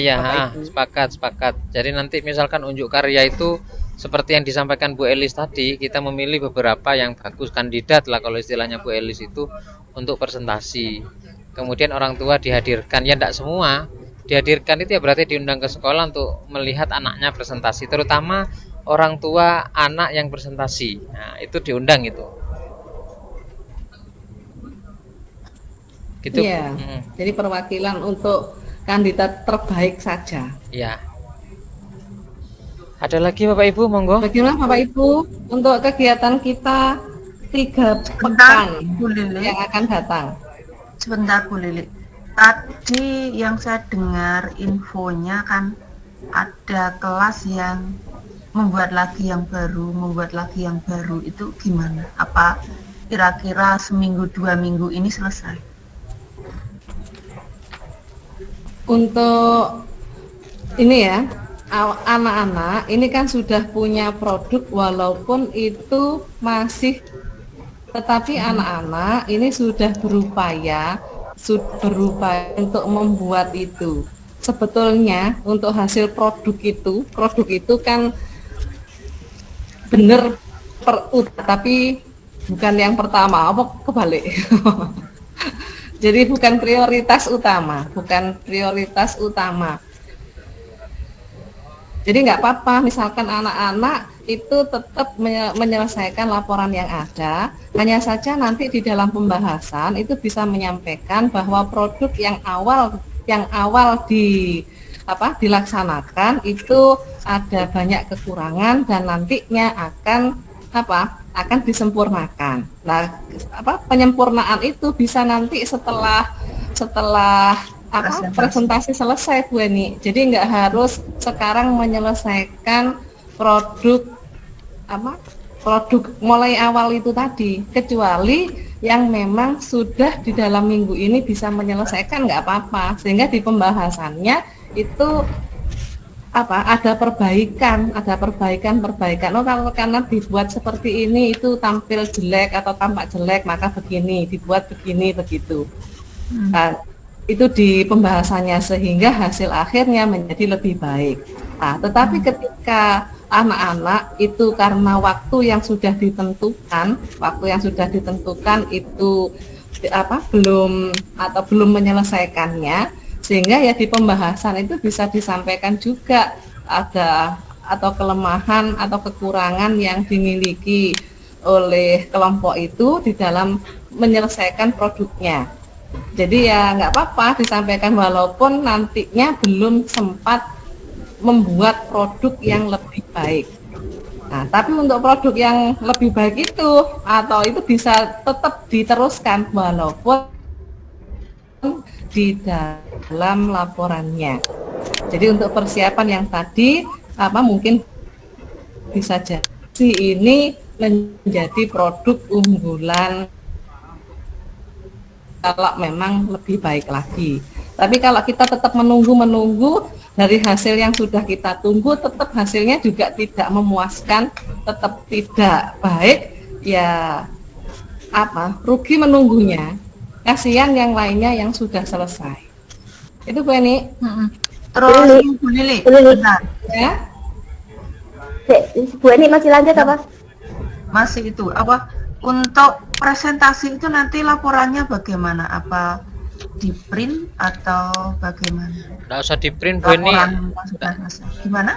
D: sepakat. Jadi nanti misalkan unjuk karya itu seperti yang disampaikan Bu Elis tadi, kita memilih beberapa yang bagus kandidat lah kalau istilahnya Bu Elis itu untuk presentasi. Kemudian orang tua dihadirkan, ya enggak semua. Dihadirkan itu ya berarti diundang ke sekolah untuk melihat anaknya presentasi, terutama orang tua anak yang presentasi. Nah, itu diundang itu. Gitu.
B: Iya. Jadi perwakilan untuk kandidat terbaik saja.
D: Iya. Ada lagi Bapak Ibu, monggo.
B: Bagaimana Bapak Ibu untuk kegiatan kita 3
G: Sebentar,
B: pekan
G: Bu Lili.
B: yang akan datang?
G: Sebentar Bu Lili. Tadi yang saya dengar infonya kan ada kelas yang membuat lagi yang baru itu gimana? Apa kira-kira seminggu 2 minggu ini selesai?
B: Untuk ini ya, anak-anak ini kan sudah punya produk walaupun itu masih, tetapi anak-anak ini sudah berupaya untuk membuat itu. Sebetulnya untuk hasil produk itu kan benar tapi bukan yang pertama, kebalik. Jadi bukan prioritas utama. Jadi nggak apa-apa, misalkan anak-anak itu tetap menyelesaikan laporan yang ada, hanya saja nanti di dalam pembahasan itu bisa menyampaikan bahwa produk yang awal dilaksanakan itu ada banyak kekurangan dan nantinya akan disempurnakan. Nah, penyempurnaan itu bisa nanti setelah presentasi selesai Bu Eni. Jadi nggak harus sekarang menyelesaikan produk mulai awal itu tadi, kecuali yang memang sudah di dalam minggu ini bisa menyelesaikan nggak apa-apa, sehingga di pembahasannya itu ada perbaikan. Oh, kalau karena dibuat seperti ini itu tampil jelek atau tampak jelek, maka begini, dibuat begini begitu. Nah, itu di pembahasannya sehingga hasil akhirnya menjadi lebih baik. Nah, tetapi ketika anak-anak itu karena waktu yang sudah ditentukan itu belum menyelesaikannya, sehingga ya di pembahasan itu bisa disampaikan juga ada atau kelemahan atau kekurangan yang dimiliki oleh kelompok itu di dalam menyelesaikan produknya. Jadi ya nggak apa-apa disampaikan walaupun nantinya belum sempat membuat produk yang lebih baik. Nah, tapi untuk produk yang lebih baik itu bisa tetap diteruskan walaupun di dalam laporannya. Jadi untuk persiapan yang tadi mungkin bisa jadi ini menjadi produk unggulan kalau memang lebih baik lagi. Tapi kalau kita tetap menunggu dari hasil yang sudah kita tunggu, tetap hasilnya juga tidak memuaskan, tetap tidak baik, ya rugi menunggunya. Kasihan yang lainnya yang sudah selesai. Itu Bu Eni.
G: Terus Bu Lili, bentar.
B: Ya.
F: Bu Eni masih lanjut apa?
G: Masih itu untuk presentasi itu nanti laporannya bagaimana? Apa di print atau bagaimana?
D: Nggak usah di print Bu ini.
G: Laporan yang sudah selesai. Gimana?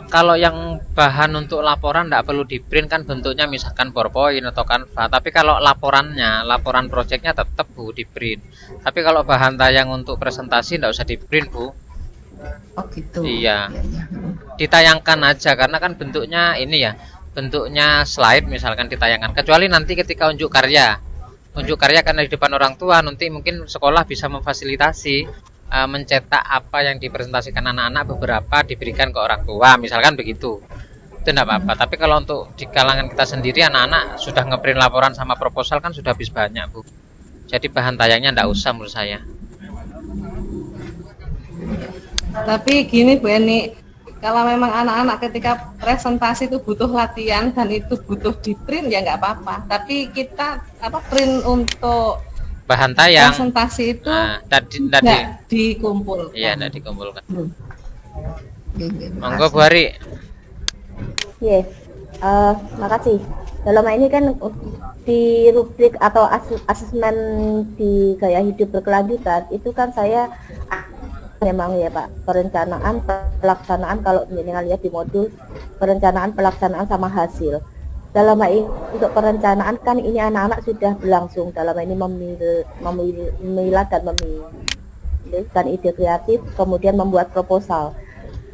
D: Kalau yang bahan untuk laporan nggak perlu di print kan, bentuknya misalkan PowerPoint atau Canva. Tapi kalau laporan projectnya tetap Bu di print. Tapi kalau bahan tayang untuk presentasi nggak usah di print Bu.
G: Oh gitu.
D: Iya.
G: Iya.
D: Ditayangkan aja karena kan bentuknya ini ya, bentuknya slide misalkan ditayangkan. Kecuali nanti ketika unjuk karya karena di depan orang tua, nanti mungkin sekolah bisa memfasilitasi mencetak apa yang dipresentasikan anak-anak beberapa diberikan ke orang tua, misalkan begitu. Itu enggak apa-apa. Tapi kalau untuk di kalangan kita sendiri, anak-anak sudah ngeprint laporan sama proposal kan sudah habis banyak Bu. Jadi bahan tayangnya enggak usah menurut saya.
B: Tapi gini Bu Eni, kalau memang anak-anak ketika presentasi itu butuh latihan dan itu butuh di print ya nggak apa-apa. Tapi kita print untuk
D: Bahan tayang
B: presentasi itu
D: nggak
B: dikumpulkan.
D: Iya, enggak dikumpulkan.
G: Iya,
D: Monggo Bu Ari.
F: Yes, makasih. Dalam hal ini kan di rubrik atau asesmen di gaya hidup berkelanjutan itu kan saya memang ya Pak, perencanaan, pelaksanaan, kalau menjenengan lihat di modul perencanaan, pelaksanaan sama hasil. Dalam hal ini untuk perencanaan kan ini anak-anak sudah berlangsung dalam hal ini memilah dan memilihkan ide kreatif, kemudian membuat proposal.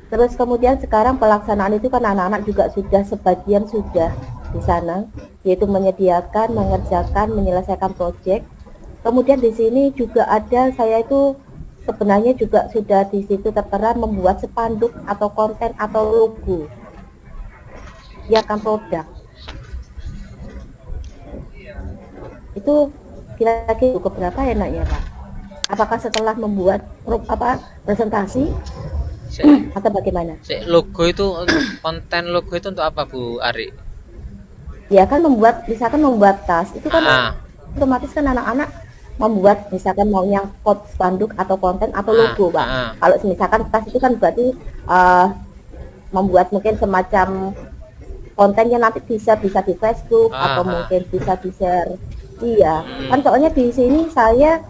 F: Terus kemudian sekarang pelaksanaan itu kan anak-anak juga sudah sebagian sudah di sana, yaitu menyediakan, mengerjakan, menyelesaikan proyek. Kemudian di sini juga ada saya itu sebenarnya juga sudah di situ tertera membuat spanduk atau konten atau logo ya kan produk itu kira-kira cukup berapa enaknya Pak? Apakah setelah membuat presentasi atau bagaimana?
D: Logo itu, konten logo itu untuk apa Bu Ari?
F: Ya kan misalkan membuat tas itu kan otomatis kan anak-anak membuat misalkan maunya spanduk atau konten atau logo Pak. Kalau misalkan tas itu kan berarti membuat mungkin semacam kontennya nanti bisa di Facebook atau mungkin bisa di share. Iya, kan soalnya di sini saya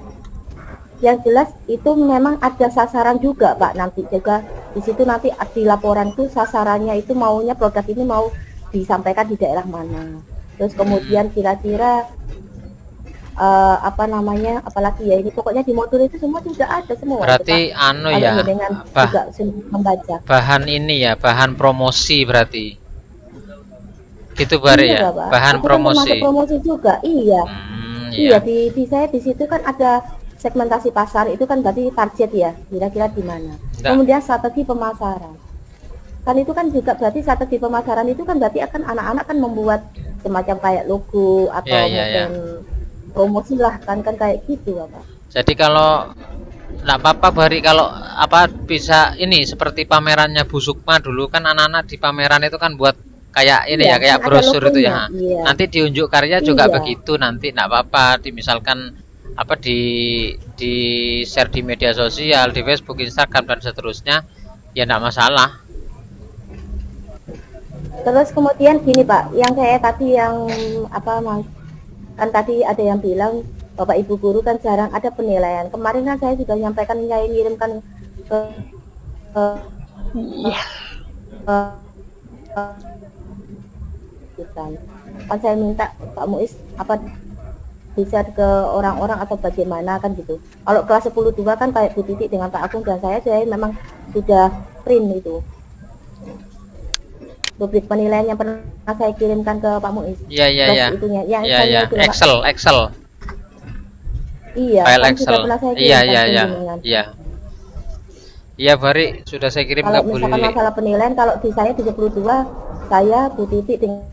F: yang jelas itu memang ada sasaran juga Pak, nanti juga di situ nanti di laporan itu sasarannya itu maunya produk ini mau disampaikan di daerah mana. Terus kemudian kira-kira apalagi ya ini pokoknya di modul itu semua sudah ada semua.
D: Berarti
F: juga membaca.
D: Bahan ini ya, bahan promosi berarti. Gitu Bare ya,
F: Pak.
D: Bahan
F: itu
D: promosi.
F: Kan promosi juga, iya.
D: Iya.
F: Di saya di situ kan ada segmentasi pasar itu kan berarti target ya, kira-kira di mana. Kemudian strategi pemasaran. Kan itu kan juga berarti strategi pemasaran itu kan berarti akan anak-anak kan membuat semacam kayak logo atau mungkin promosi lah kan kayak gitu Pak.
D: Jadi kalau nggak apa-apa Bari, kalau bisa ini seperti pamerannya Bu Sukma dulu kan, anak-anak di pameran itu kan buat kayak ini ya, kayak brosur itu ya. Iya. Nanti di unjuk karya juga begitu, nanti nggak apa-apa misalkan di share di media sosial, di Facebook, Instagram dan seterusnya, ya nggak masalah.
F: Terus kemudian gini Pak, yang kayak tadi yang kan tadi ada yang bilang Bapak Ibu guru kan jarang ada penilaian. Kemarin kan saya sudah menyampaikan, saya ngirimkan ke kan saya minta Pak Muiz bisa ke orang-orang atau bagaimana kan gitu. Kalau kelas 10-2 kan kayak Bu Titik dengan Pak Agung dan saya memang sudah print itu rubrik penilaian yang pernah saya kirimkan ke Pak Muiz.
D: Iya. Iya. Excel.
F: Iya.
D: File
F: kan
D: Excel. Iya. Iya Bari, sudah saya kirim ke Bu Lili.
F: Kalau misalkan masalah penilaian, kalau di saya 32, saya Bu Titik dengan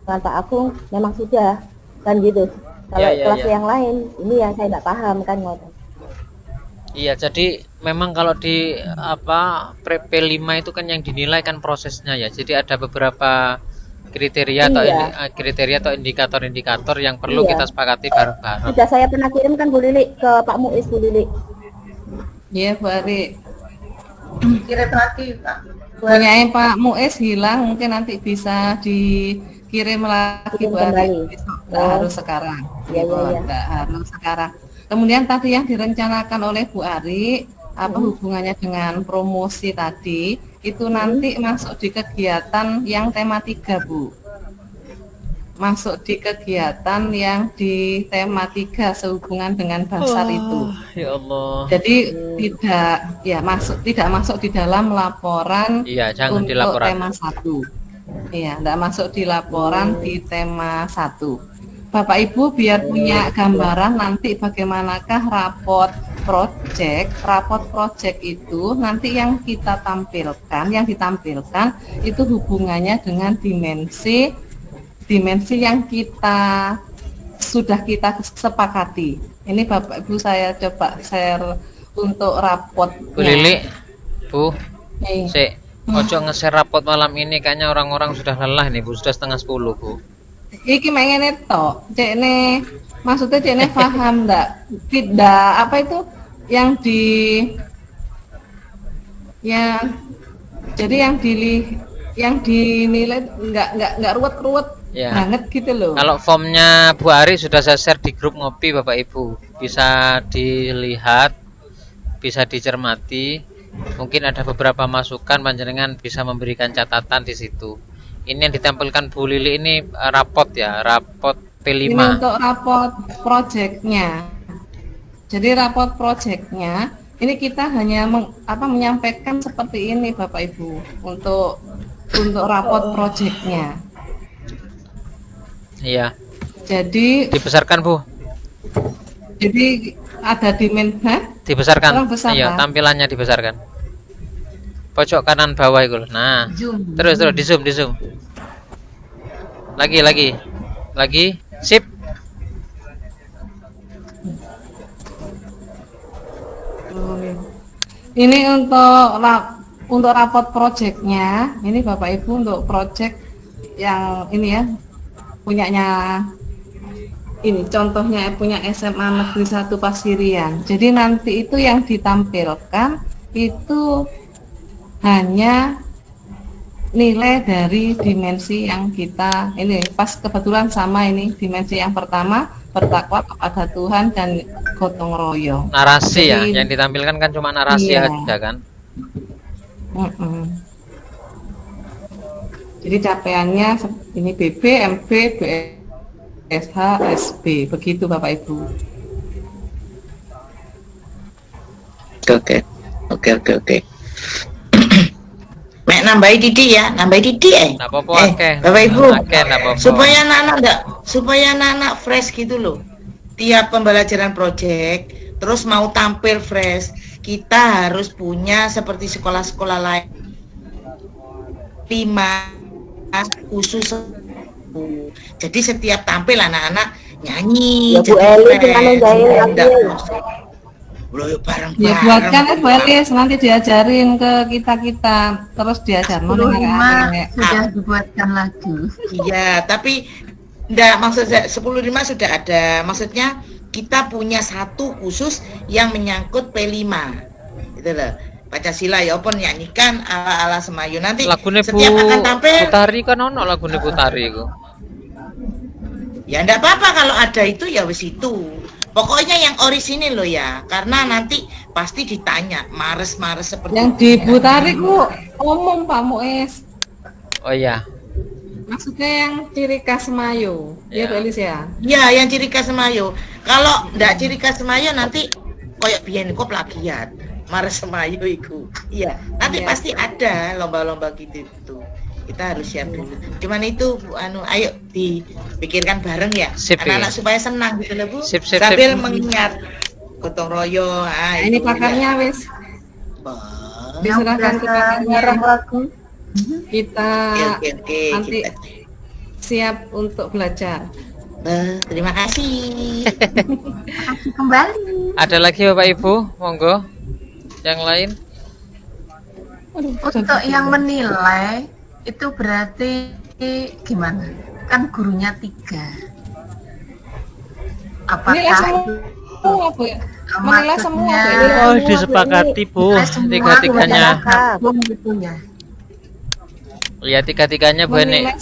F: Pak Agung memang sudah kan gitu. Kalau kelas yang lain, ini yang saya nggak paham kan ngoten.
D: Iya, jadi memang kalau di P5 itu kan yang dinilai kan prosesnya ya. Jadi ada beberapa kriteria atau indikator-indikator yang perlu kita sepakati bareng-bareng.
F: Sudah saya pernah kirim kan Bu Lili ke Pak Muiz, Bu Lili.
B: Iya, Bu Ari.
G: Kirim lagi Pak.
B: Punya Pak Muiz hilang, mungkin nanti bisa dikirim lagi Bu Ari. Nggak harus sekarang.
F: Iya.
B: Nggak harus sekarang. Kemudian tadi yang direncanakan oleh Bu Ari, apa hubungannya dengan promosi tadi, itu nanti masuk di kegiatan yang tema 3, Bu. Masuk di kegiatan yang di tema 3 sehubungan dengan dasar itu.
D: Ya Allah.
B: Jadi tidak masuk di dalam laporan
D: Iya, jangan di
B: untuk
D: laporan.
B: tema 1. Iya, tidak masuk di laporan di tema 1. Bapak Ibu biar punya gambaran nanti bagaimanakah rapot project itu nanti yang kita tampilkan, yang ditampilkan itu hubungannya dengan dimensi yang sudah kita sepakati. Ini Bapak Ibu saya coba share untuk rapotnya.
D: Bu Lili, Bu,
B: Nih.
D: ojo nge-share rapot malam ini, kayaknya orang-orang sudah lelah nih, Bu. Sudah setengah 10, Bu.
B: Iki mengene tok, cekne maksudnya cekne paham ndak? Tidak apa itu yang jadi yang dinilai nggak ruwet
D: Ya.
B: banget gitu loh.
D: Kalau formnya Bu Ari sudah saya share di grup ngopi, Bapak Ibu. Bisa dilihat, bisa dicermati. Mungkin ada beberapa masukan, panjenengan bisa memberikan catatan di situ. Ini yang ditampilkan Bu Lili ini rapot ya, rapot P5.
B: Ini untuk rapot projectnya. Jadi rapot projectnya ini kita hanya menyampaikan seperti ini Bapak Ibu untuk rapot projectnya.
D: Iya.
B: Jadi
D: Dibesarkan, Bu.
B: Jadi ada dimensi
D: Dibesarkan.
B: Tolong besar,
D: Iya,
B: Pak.
D: tampilannya dibesarkan. Pojok kanan bawah itu loh. Nah,
G: Zoom.
D: terus di zoom. Lagi. Sip.
B: ini untuk rapot projectnya. Ini Bapak Ibu untuk project yang ini ya punyanya. Ini contohnya punya SMA Negeri 1 Pasirian. Jadi nanti itu yang ditampilkan itu hanya nilai dari dimensi yang kita ini pas kebetulan sama ini dimensi yang pertama bertakwa kepada Tuhan dan gotong royong.
D: Narasi ya,
B: Jadi-
D: yang ditampilkan kan cuma narasi
B: Iya.
D: aja kan.
B: Jadi capaiannya ini BB, MB, BSH, SB begitu Bapak Ibu.
C: Oke. Mek nambahi titik ya,
D: Nggak apa-apa, akeh.
C: Bapak Ibu,
D: Akeh, nggak apa-apa.
C: supaya anak-anak fresh gitu loh. Tiap pembelajaran project, terus mau tampil fresh, kita harus punya seperti sekolah-sekolah lain 5 khusus. Jadi setiap tampil anak-anak nyanyi.
F: Ya Bu
C: jadi
F: Eli
C: fresh.
F: gimana jahil
C: Enggak,
F: lagi?
C: loh, bareng-bareng.
B: Ya buatkan Bu Elis nanti diajarin ke kita terus diajar
G: 10.5 sudah dibuatkan lagu.
C: Iya, tapi enggak, maksud saya 10.5 sudah ada. Maksudnya kita punya satu khusus yang menyangkut P5. Gitu loh. Pancasila ya pun nyanyikan ala-ala Semayu. Nanti
D: Lagune
C: setiap akan tampil
D: Putari kan ono lagune Putari iku.
C: ya enggak apa-apa kalau ada itu ya wis itu. Pokoknya yang orisinil loh ya, karena nanti pasti ditanya mares-mares seperti
B: yang
C: itu ya.
B: dibutarik Bu umum Pak Muiz.
D: Oh iya.
B: Maksudnya yang ciri khas Semayu.
D: Ya.
B: Ya Bu Elis ya.
C: Ya, yang ciri khas Semayu. Kalau ndak ciri khas Semayu nanti koyok biyen kok plagiat. Mares Semayu iku. Iya, nanti
B: Iya.
C: pasti ada lomba-lomba gitu itu. Kita harus siap dulu. Cuman itu Bu, ayo dipikirkan bareng ya.
D: Sip,
C: Anak-anak
D: ya.
C: supaya senang gitu loh Bu.
D: Sip.
C: Sambil mengingat gotong royong.
B: Ini
C: itu
B: pakarnya wis
C: ya. Wah,
B: diserahkan ke pakarnya.
F: Ngarang lagu.
B: Kita
C: Oke,
B: nanti
C: kita.
B: siap untuk belajar.
C: Terima kasih.
G: Kasih kembali.
D: Ada lagi Bapak Ibu, monggo. Yang lain?
G: Untuk yang menilai itu berarti gimana? Kan gurunya 3. Apakah
B: Nilai
G: itu
B: semua Bu ya. Menilai semua Bu
G: maksudnya-
B: Elis.
D: Oh, disepakati Bu,
G: nilai semua
D: tiga-tiganya.
G: gabung gitu ya?
D: Iya, tiga-tiganya Bu Eni.
B: Menilai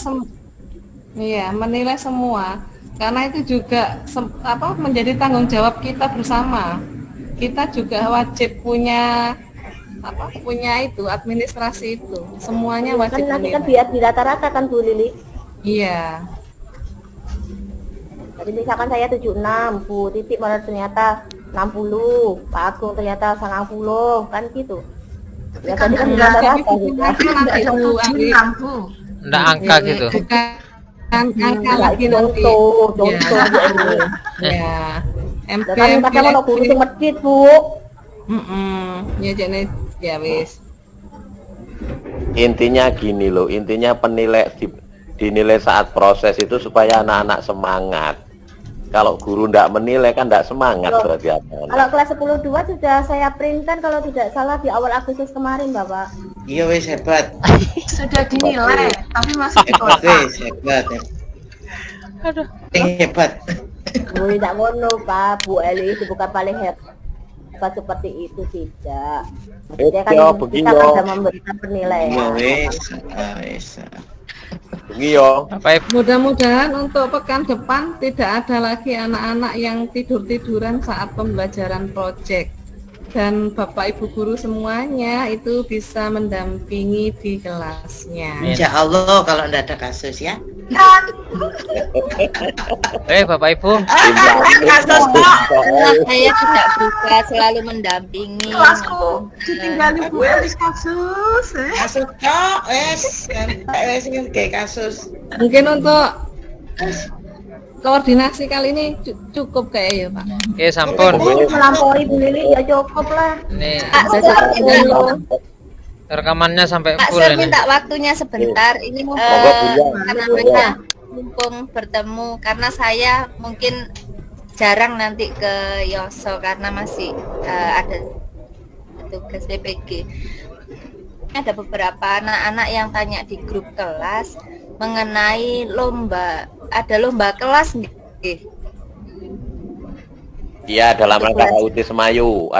B: menilai semua karena itu juga menjadi tanggung jawab kita bersama. Kita juga wajib punya itu administrasi itu, semuanya wajib
F: Kan nanti kan
B: menilai.
F: biar dirata-rata kan Bu Lili.
B: Iya,
F: Jadi misalkan saya 76, Bu Titik malah ternyata 60, Pak Agung ternyata 90, kan gitu. Ya tadi kan
G: enggak,
F: dirata-rata gitu.
G: Tidak ada
B: Bu,
G: tujuan, Bu.
D: Ndak angka gitu.
B: bukan angka
F: Ya,
B: lagi
F: itu
B: nanti.
F: contoh
B: Ya.
F: Bu ini.
B: Ya,
F: Ya kan kadang ono guru sing medit, Bu.
B: Ya jane ya wis.
E: Intinya gini loh, intinya dinilai saat proses itu supaya anak-anak semangat. Kalau guru ndak menilai kan ndak semangat
F: Loh,
E: berarti apa?
F: Kalau kelas 10-2 sudah saya printkan kalau tidak salah di awal Agustus kemarin, Bapak.
C: Iya wes hebat.
G: Sudah dinilai, tapi masih
C: Hebat
G: ditolak.
C: wes, hebat. Aduh. Hebat.
F: Bu tidak ngono, Pak. Bu Eli itu bukan paling hebat seperti itu, tidak. Maksudnya kan
E: Yo,
F: kita
E: begini,
F: kan
E: yo.
F: sudah memberikan penilaian.
C: Iya wes. Wes.
E: Iya.
D: Bapak Ibu,
B: Mudah-mudahan untuk pekan depan tidak ada lagi anak-anak yang tidur-tiduran saat pembelajaran proyek. Dan Bapak Ibu guru semuanya itu bisa mendampingi di kelasnya.
C: Insya Allah kalau ndak ada kasus ya.
D: Bapak Ibu,
C: Kasus kok.
A: Karena saya tidak bisa selalu mendampingi.
G: Kelasku ditinggali Bu Elis kasus.
C: Kasus kok. Wes. Wes kayak kasus.
B: Mungkin untuk koordinasi kali ini cukup kayak ya Pak.
D: oke sampun.
F: Melampaui Bu Lili ya cukup lah.
D: Ini
A: Pak Sur,
D: rekamannya sampai
A: Pak
D: full
A: Sur
D: ini.
A: minta waktunya sebentar. Ini karena mumpung bertemu karena saya mungkin jarang nanti ke Yoso karena masih ada tugas PPG. Ada beberapa anak-anak yang tanya di grup kelas mengenai lomba, ada lomba kelas nih.
E: Iya, dalam rangka HUT Semayu.